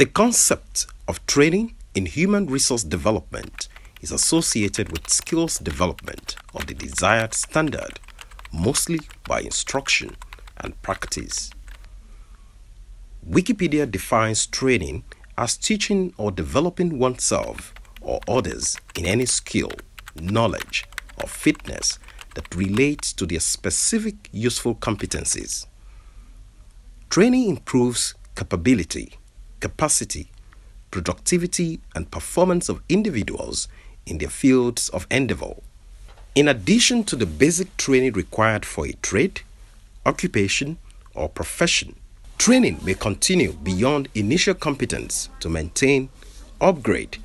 The concept of training in human resource development is associated with skills development of the desired standard, mostly by instruction and practice. Wikipedia defines training as teaching or developing oneself or others in any skill, knowledge, or fitness that relates to their specific useful competencies. Training improves capability, capacity, productivity, and performance of individuals in their fields of endeavor. In addition to the basic training required for a trade, occupation, or profession, training may continue beyond initial competence to maintain, upgrade,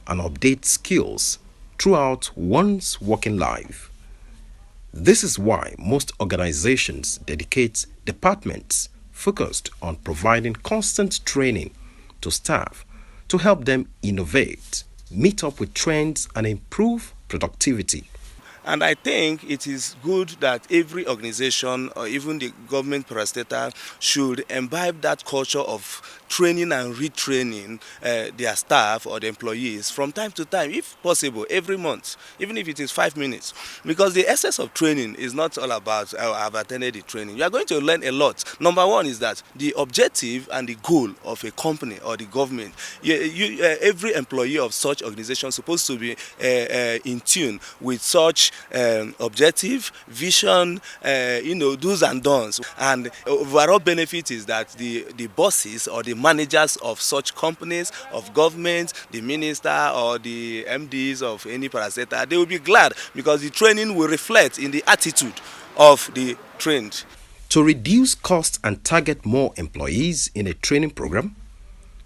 and update skills throughout one's working life. This is why most organizations dedicate departments focused on providing constant training to staff to help them innovate, meet up with trends, and improve productivity. And I think it is good that every organization or even the government parastatal should imbibe that culture of training and retraining their staff or the employees from time to time, if possible, every month, even if it is 5 minutes. Because the essence of training is not all about I've attended the training. You are going to learn a lot. Number one is that the objective and the goal of a company or the government, every employee of such organization is supposed to be in tune with such objective, vision, do's and don'ts. And overall benefit is that the bosses or the managers of such companies, of government, the minister or the MDs of any parastatal, they will be glad because the training will reflect in the attitude of the trained. To reduce costs and target more employees in a training program,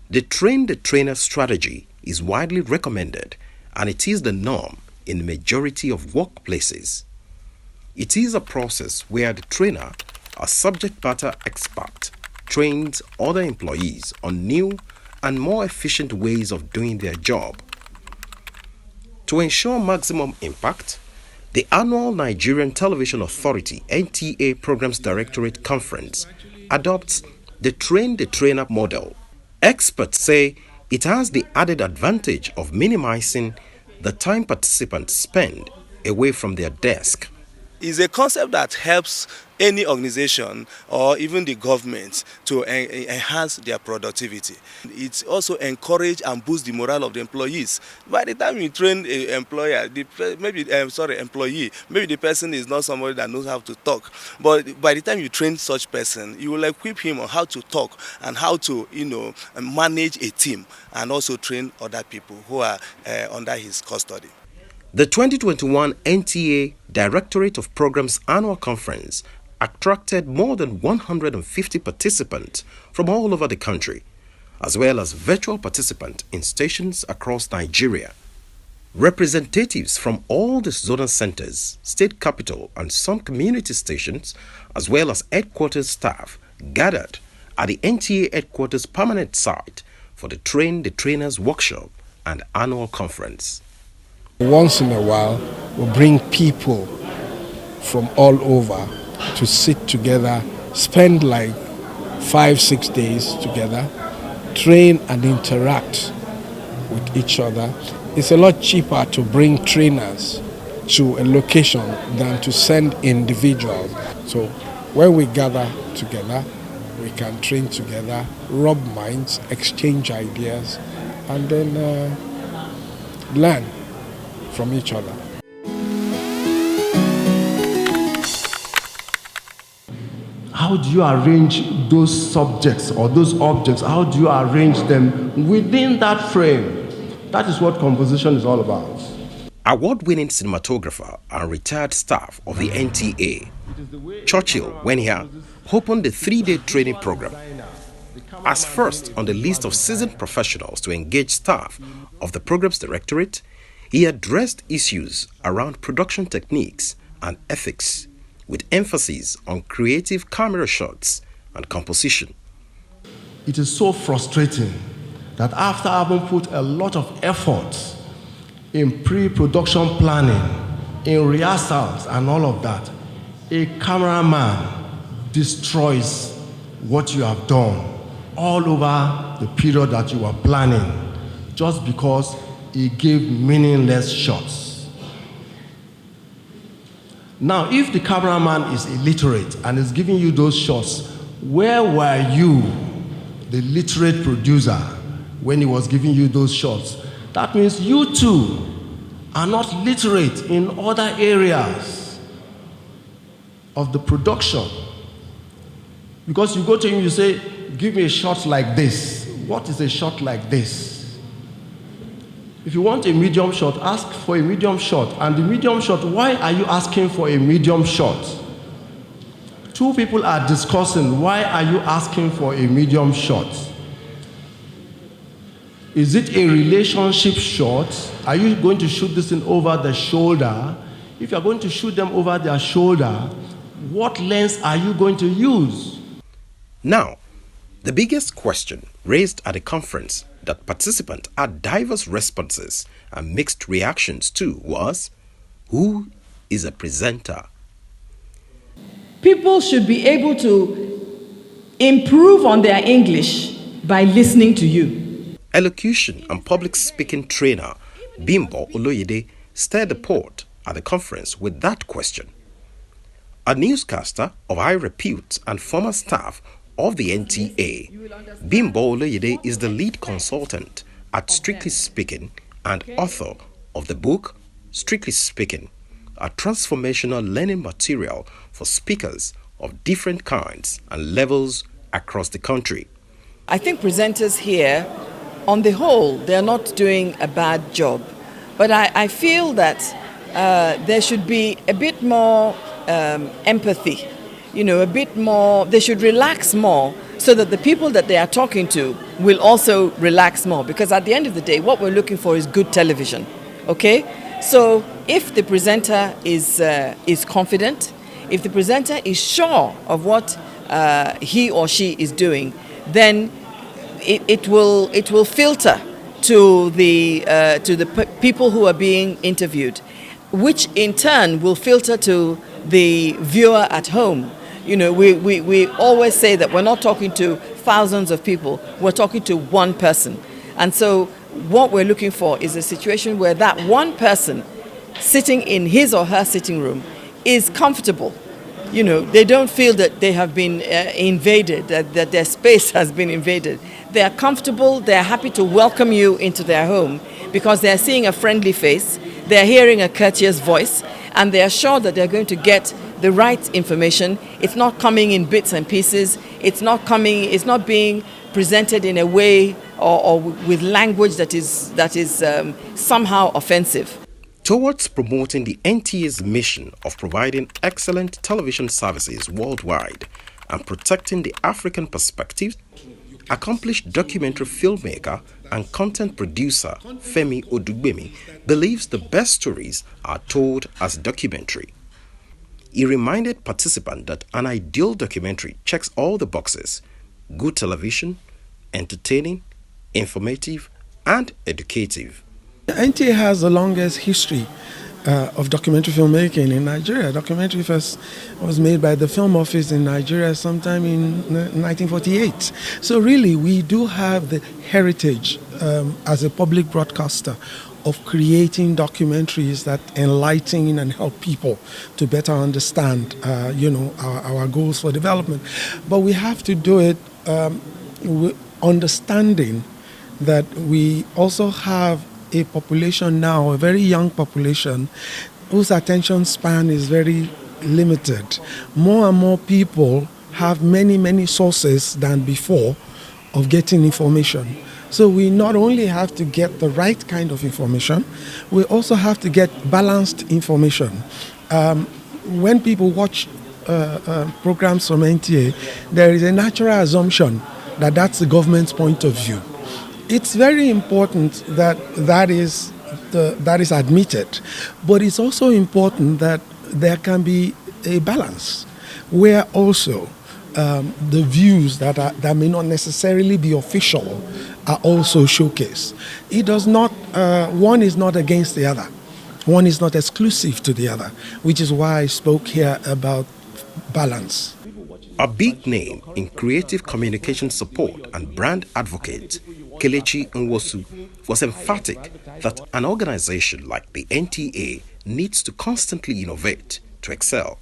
the train-the-trainer strategy is widely recommended, and it is the norm in the majority of workplaces. It is a process where the trainer, a subject matter expert, trains other employees on new and more efficient ways of doing their job. To ensure maximum impact, the annual Nigerian Television Authority NTA Programme's Directorate Conference adopts the train-the-trainer model. Experts say it has the added advantage of minimizing the time participants spend away from their desk. It's a concept that helps any organization or even the government to enhance their productivity. It also encourages and boosts the morale of the employees. By the time you train an employee, maybe the person is not somebody that knows how to talk. But by the time you train such person, you will equip him on how to talk and how to, manage a team and also train other people who are under his custody. The 2021 NTA Directorate of Programme's annual conference attracted more than 150 participants from all over the country, as well as virtual participants in stations across Nigeria. Representatives from all the zonal centers, state capital, and some community stations, as well as headquarters staff, gathered at the NTA headquarters permanent site for the Train the Trainers workshop and annual conference. Once in a while, we bring people from all over to sit together, spend like 5-6 days together, train and interact with each other. It's a lot cheaper to bring trainers to a location than to send individuals. So when we gather together, we can train together, rub minds, exchange ideas, and then learn from each other. How do you arrange those subjects or those objects? How do you arrange them within that frame? That is what composition is all about. Award-winning cinematographer and retired staff of the NTA, Churchill Wenia, opened the 3-day training program. As first on the list of seasoned professionals to engage staff of the program's directorate, he addressed issues around production techniques and ethics, with emphasis on creative camera shots and composition. It is so frustrating that after having put a lot of effort in pre-production planning, in rehearsals and all of that, a cameraman destroys what you have done all over the period that you were planning just because he gave meaningless shots. Now, if the cameraman is illiterate and is giving you those shots, where were you, the literate producer, when he was giving you those shots? That means you too are not literate in other areas of the production. Because you go to him, you say, give me a shot like this. What is a shot like this? If you want a medium shot, ask for a medium shot. And the medium shot, why are you asking for a medium shot? Two people are discussing, why are you asking for a medium shot? Is it a relationship shot? Are you going to shoot this thing over the shoulder? If you're going to shoot them over their shoulder, what lens are you going to use? Now, the biggest question raised at the conference that participants had diverse responses and mixed reactions to was, who is a presenter? People should be able to improve on their English by listening to you. Elocution and public speaking trainer Bimbo Oloyede stirred the pot at the conference with that question. A newscaster of high repute and former staff of the NTA, Bimbo Oloyede is the lead consultant at Strictly Speaking and author of the book Strictly Speaking, a transformational learning material for speakers of different kinds and levels across the country. I think presenters here, on the whole, they're not doing a bad job. But I feel that there should be a bit more empathy, a bit more, they should relax more so that the people that they are talking to will also relax more. Because at the end of the day, what we're looking for is good television, okay? So if the presenter is confident, if the presenter is sure of what he or she is doing, then it will filter to the people who are being interviewed, which in turn will filter to the viewer at home. We always say that we're not talking to thousands of people, we're talking to one person. And so what we're looking for is a situation where that one person sitting in his or her sitting room is comfortable. They don't feel that they have been invaded, that their space has been invaded. They are comfortable, they are happy to welcome you into their home because they are seeing a friendly face, they are hearing a courteous voice, and they are sure that they're going to get the right information. It's not coming in bits and pieces, it's not being presented in a way or with language that is somehow offensive. Towards promoting the NTA's mission of providing excellent television services worldwide and protecting the African perspective, accomplished documentary filmmaker and content producer Femi Odugbemi believes the best stories are told as documentary. He reminded participants that an ideal documentary checks all the boxes: good television, entertaining, informative, and educative. NTA has the longest history of documentary filmmaking in Nigeria. Documentary first was made by the Film Office in Nigeria sometime in 1948. So really, we do have the heritage as a public broadcaster of creating documentaries that enlighten and help people to better understand, our goals for development. But we have to do it understanding that we also have a population now, a very young population, whose attention span is very limited. More and more people have many, many sources than before of getting information. So we not only have to get the right kind of information, we also have to get balanced information. When people watch programs from NTA, there is a natural assumption that that's the government's point of view. It's very important that is admitted, but it's also important that there can be a balance where also the views that may not necessarily be official are also showcased. It does not. One is not against the other. One is not exclusive to the other, which is why I spoke here about balance. A big name in creative communication support and brand advocate, Kelechi Nwosu, was emphatic that an organization like the NTA needs to constantly innovate to excel.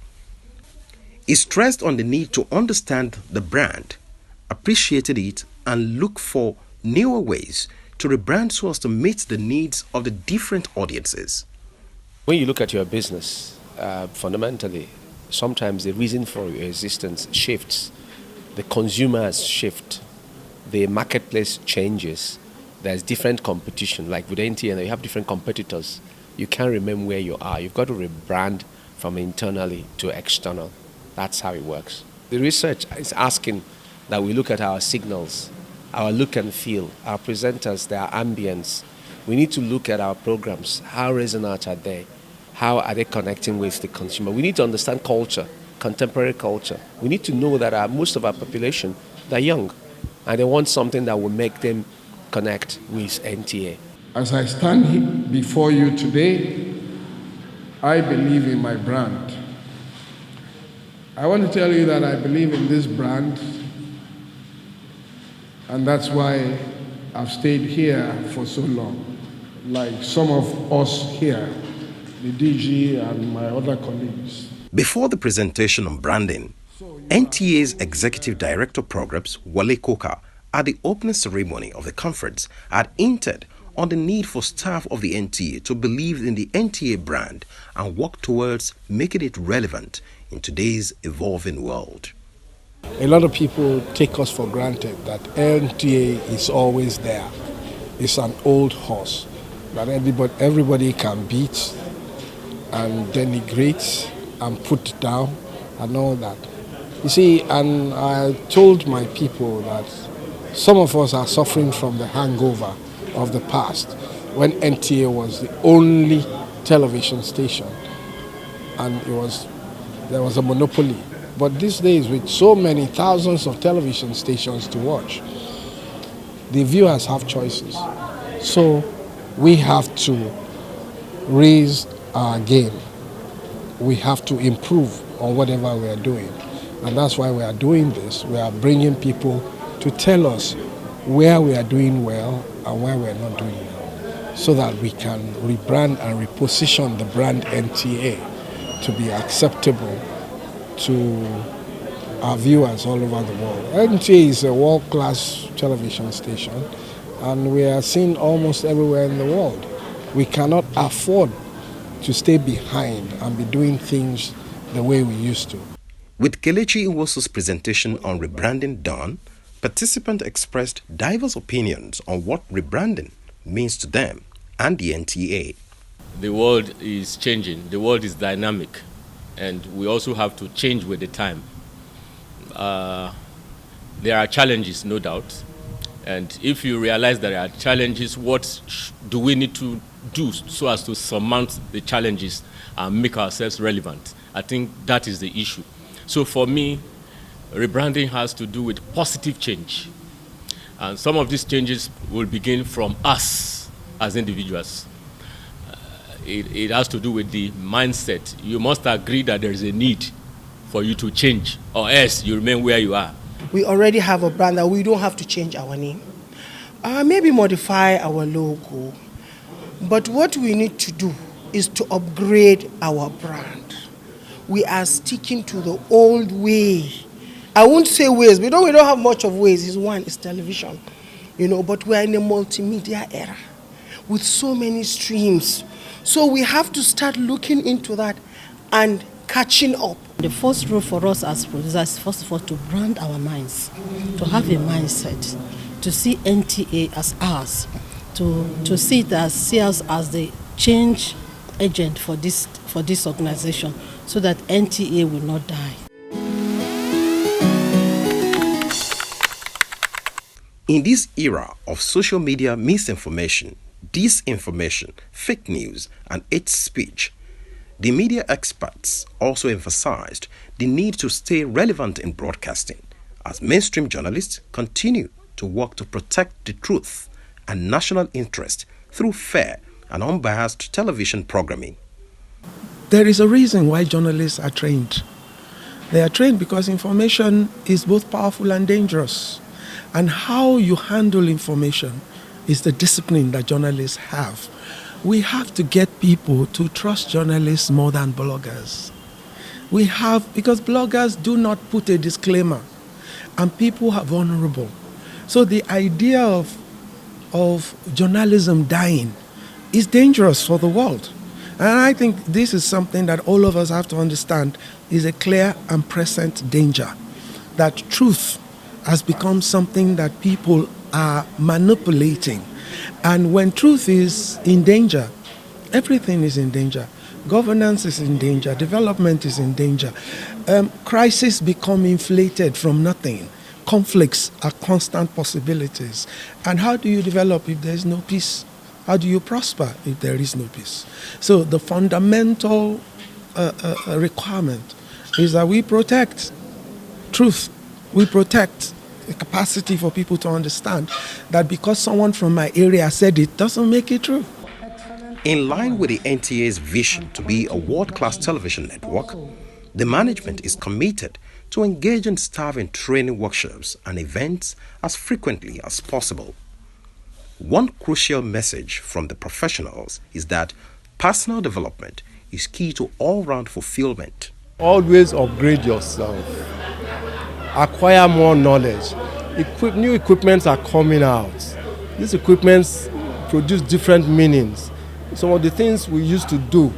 He stressed on the need to understand the brand, appreciated it, and look for newer ways to rebrand so as to meet the needs of the different audiences. When you look at your business, fundamentally, sometimes the reason for your existence shifts. The consumers shift. The marketplace changes. There's different competition. Like with NTA, you have different competitors. You can't remain where you are. You've got to rebrand from internally to external. That's how it works. The research is asking that we look at our signals, our look and feel, our presenters, their ambience. We need to look at our programs. How resonant are they? How are they connecting with the consumer? We need to understand culture, contemporary culture. We need to know that most of our population, they're young, and they want something that will make them connect with NTA. As I stand before you today, I believe in my brand. I want to tell you that I believe in this brand, and that's why I've stayed here for so long. Like some of us here, the DG and my other colleagues. Before the presentation on branding, NTA's Executive Director Programs, Wale Koka, at the opening ceremony of the conference, had hinted on the need for staff of the NTA to believe in the NTA brand and work towards making it relevant in today's evolving world. A lot of people take us for granted that NTA is always there. It's an old horse that everybody can beat and denigrate and put down and all that. You see, and I told my people that some of us are suffering from the hangover of the past when NTA was the only television station and there was a monopoly. But these days, with so many thousands of television stations to watch, the viewers have choices. So we have to raise our game. We have to improve on whatever we are doing. And that's why we are doing this. We are bringing people to tell us where we are doing well and where we are not doing well, so that we can rebrand and reposition the brand NTA to be acceptable to our viewers all over the world. NTA is a world-class television station, and we are seen almost everywhere in the world. We cannot afford to stay behind and be doing things the way we used to. With Kelechi Nwosu's presentation on rebranding done, participants expressed diverse opinions on what rebranding means to them and the NTA. The world is changing, the world is dynamic, and we also have to change with the time. There are challenges, no doubt, and if you realize there are challenges, what do we need to do so as to surmount the challenges and make ourselves relevant? I think that is the issue. So for me, rebranding has to do with positive change. And some of these changes will begin from us as individuals. It has to do with the mindset. You must agree that there is a need for you to change, or else you remain where you are. We already have a brand that we don't have to change our name. Maybe modify our logo. But what we need to do is to upgrade our brand. We are sticking to the old way. I won't say ways. We don't have much of ways. It's television, but we are in a multimedia era with so many streams. So we have to start looking into that and catching up. The first rule for us as producers, first of all, to brand our minds, to have a mindset, to see NTA as ours, to see us as the change agent for this organization, so that NTA will not die. In this era of social media misinformation, disinformation, fake news, and hate speech, the media experts also emphasized the need to stay relevant in broadcasting as mainstream journalists continue to work to protect the truth and national interest through fair and unbiased television programming. There is a reason why journalists are trained. They are trained because information is both powerful and dangerous. And how you handle information is the discipline that journalists have. We have to get people to trust journalists more than bloggers. Because bloggers do not put a disclaimer, and people are vulnerable. So the idea of journalism dying is dangerous for the world. And I think this is something that all of us have to understand is a clear and present danger. That truth has become something that people are manipulating. And when truth is in danger, everything is in danger. Governance is in danger. Development is in danger. Crises become inflated from nothing. Conflicts are constant possibilities. And how do you develop if there is no peace? How do you prosper if there is no peace? So the fundamental requirement is that we protect truth. We protect the capacity for people to understand that because someone from my area said it doesn't make it true. In line with the NTA's vision to be a world-class television network, the management is committed to engage in staff in training workshops and events as frequently as possible. One crucial message from the professionals is that personal development is key to all-round fulfillment. Always upgrade yourself. Acquire more knowledge. New equipments are coming out. These equipments produce different meanings. Some of the things we used to do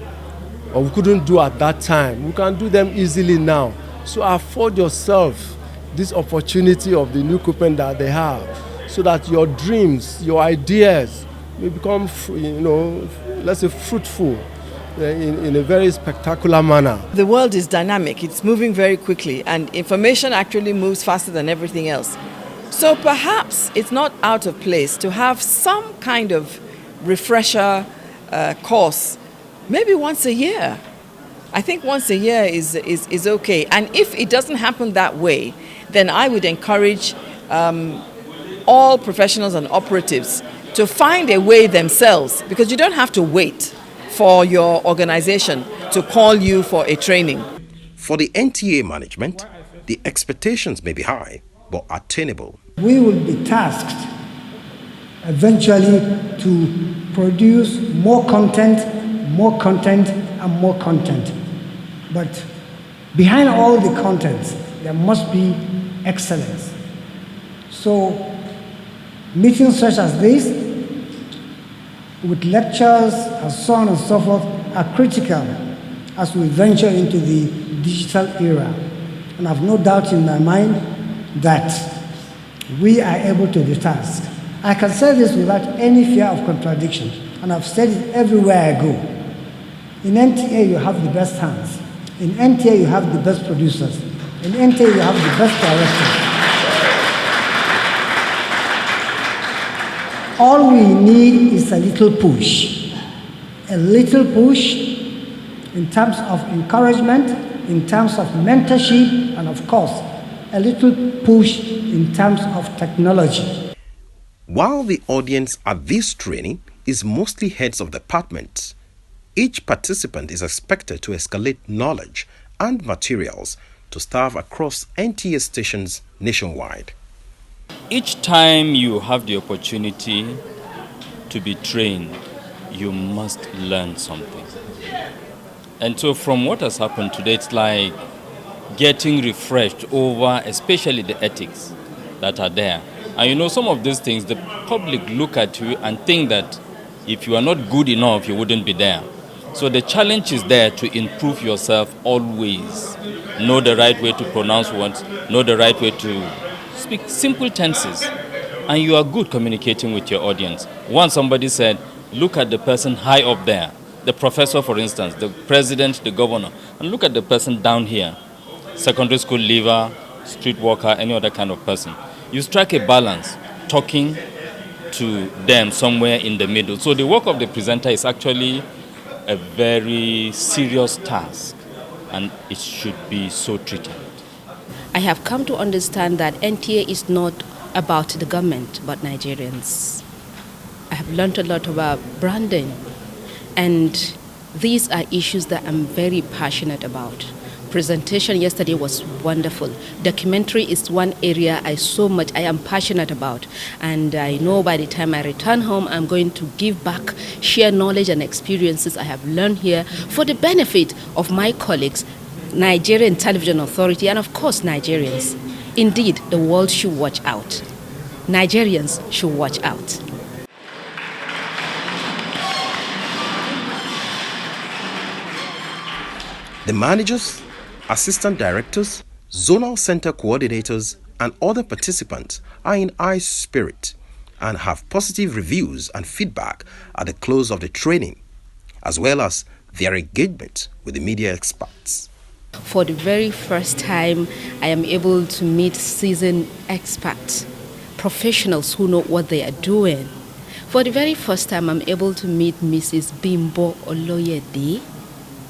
or we couldn't do at that time, we can do them easily now. So afford yourself this opportunity of the new equipment that they have so that your dreams, your ideas may become, let's say fruitful in a very spectacular manner. The world is dynamic, it's moving very quickly, and information actually moves faster than everything else. So perhaps it's not out of place to have some kind of refresher course, maybe once a year. I think once a year is okay. And if it doesn't happen that way, then I would encourage all professionals and operatives to find a way themselves, because you don't have to wait for your organization to call you for a training. For the NTA management, the expectations may be high, but attainable. We will be tasked eventually to produce more content, and more content. But behind all the content, there must be excellence. So meetings such as this, with lectures and so on and so forth, are critical as we venture into the digital era. And I have no doubt in my mind that we are able to the task. I can say this without any fear of contradiction, and I've said it everywhere I go. In NTA, you have the best hands. In NTA, you have the best producers. In NTA, you have the best directors. All we need is a little push. A little push in terms of encouragement, in terms of mentorship, and of course, a little push in terms of technology. While the audience at this training is mostly heads of departments, each participant is expected to escalate knowledge and materials to staff across NTA stations nationwide. Each time you have the opportunity to be trained, you must learn something. And so from what has happened today, it's like getting refreshed over especially the ethics that are there. And some of these things, the public look at you and think that if you are not good enough, you wouldn't be there. So the challenge is there to improve yourself always. Know the right way to pronounce words, know the right way to speak simple tenses. And you are good communicating with your audience. Once somebody said, look at the person high up there, the professor, for instance, the president, the governor, and look at the person down here, secondary school leaver, street worker, any other kind of person. You strike a balance, talking to them somewhere in the middle. So the work of the presenter is actually a very serious task, and it should be so treated. I have come to understand that NTA is not about the government, but Nigerians. I have learned a lot about branding, and these are issues that I'm very passionate about. Presentation yesterday was wonderful. Documentary is one area I am passionate about, and I know by the time I return home I'm going to give back, share knowledge and experiences I have learned here for the benefit of my colleagues, Nigerian Television Authority, and of course Nigerians. Indeed, the world should watch out. Nigerians should watch out. The managers, assistant directors, zonal center coordinators, and other participants are in high spirit and have positive reviews and feedback at the close of the training, as well as their engagement with the media experts. For the very first time, I am able to meet seasoned experts, professionals who know what they are doing. For the very first time, I'm able to meet Mrs. Bimbo Oloyede.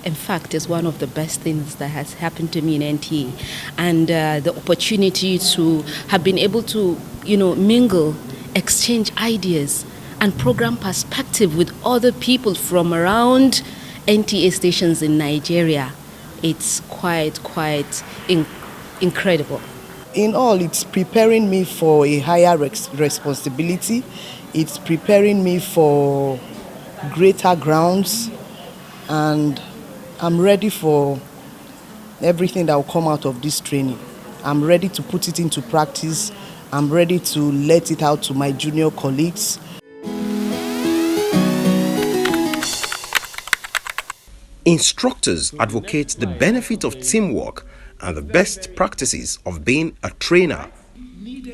In fact, it's one of the best things that has happened to me in NTA. And the opportunity to have been able to, mingle, exchange ideas, and program perspective with other people from around NTA stations in Nigeria. It's quite incredible. In all, it's preparing me for a higher responsibility. It's preparing me for greater grounds, and I'm ready for everything that will come out of this training. I'm ready to put it into practice. I'm ready to let it out to my junior colleagues. Instructors advocate the benefit of teamwork and the best practices of being a trainer.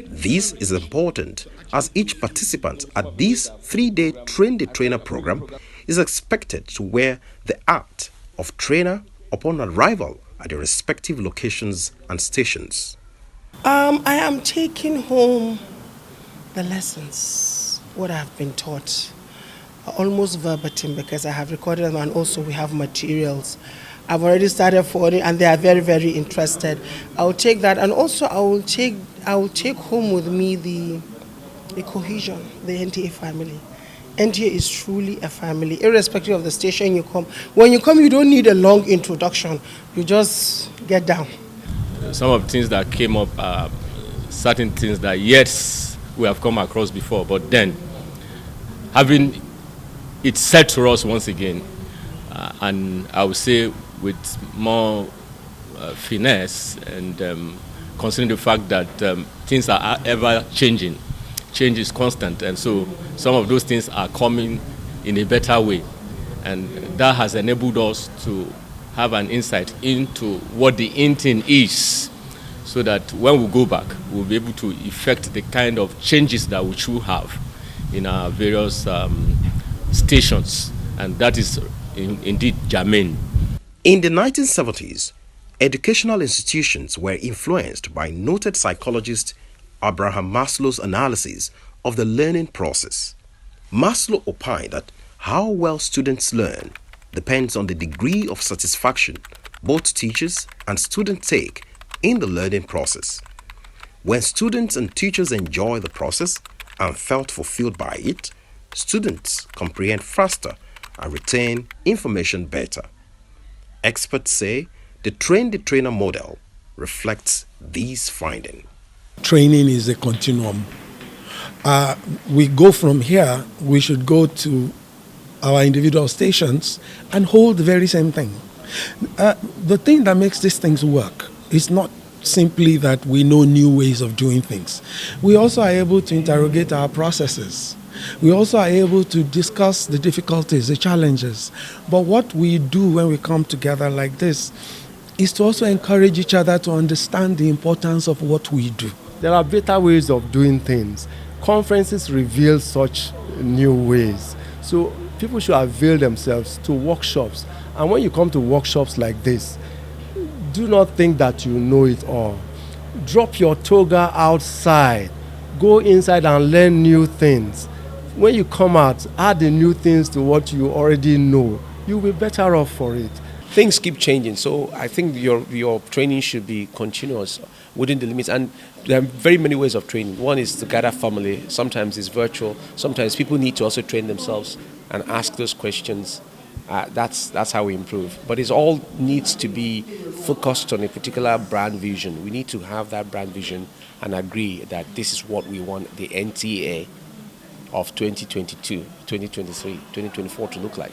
This is important as each participant at this 3-day Train the Trainer program is expected to wear the hat of trainer upon arrival at the respective locations and stations. I am taking home the lessons, what I've been taught, almost verbatim, because I have recorded them, and also we have materials. I've already started forwarding, and they are very, very interested. I will take that, and also I will take home with me the cohesion, the NTA family. NTA is truly a family, irrespective of the station you come. When you come, you don't need a long introduction. You just get down. Some of the things that came up are certain things that, yes, we have come across before, but then having it said to us once again, and I would say with more finesse, and considering the fact that things are ever changing. Change is constant, and so some of those things are coming in a better way, and that has enabled us to have an insight into what the in-thing is, so that when we go back, we'll be able to effect the kind of changes that we should have in our various stations, and that is indeed germane. In the 1970s, educational institutions were influenced by noted psychologist Abraham Maslow's analysis of the learning process. Maslow opined that how well students learn depends on the degree of satisfaction both teachers and students take in the learning process. When students and teachers enjoy the process and felt fulfilled by it, students comprehend faster and retain information better. Experts say the Train the Trainer model reflects these findings. Training is a continuum. We go from here, we should go to our individual stations and hold the very same thing. The thing that makes these things work is not simply that we know new ways of doing things. We also are able to interrogate our processes. We also are able to discuss the difficulties, the challenges. But what we do when we come together like this is to also encourage each other to understand the importance of what we do. There are better ways of doing things. Conferences reveal such new ways. So people should avail themselves to workshops. And when you come to workshops like this, do not think that you know it all. Drop your toga outside. Go inside and learn new things. When you come out, add the new things to what you already know. You'll be better off for it. Things keep changing, so I think your training should be continuous within the limits. And there are very many ways of training. One is to gather family. Sometimes it's virtual. Sometimes people need to also train themselves and ask those questions That's how we improve. But it all needs to be focused on a particular brand vision. We need to have that brand vision and agree that this is what we want the NTA of 2022, 2023, 2024 to look like.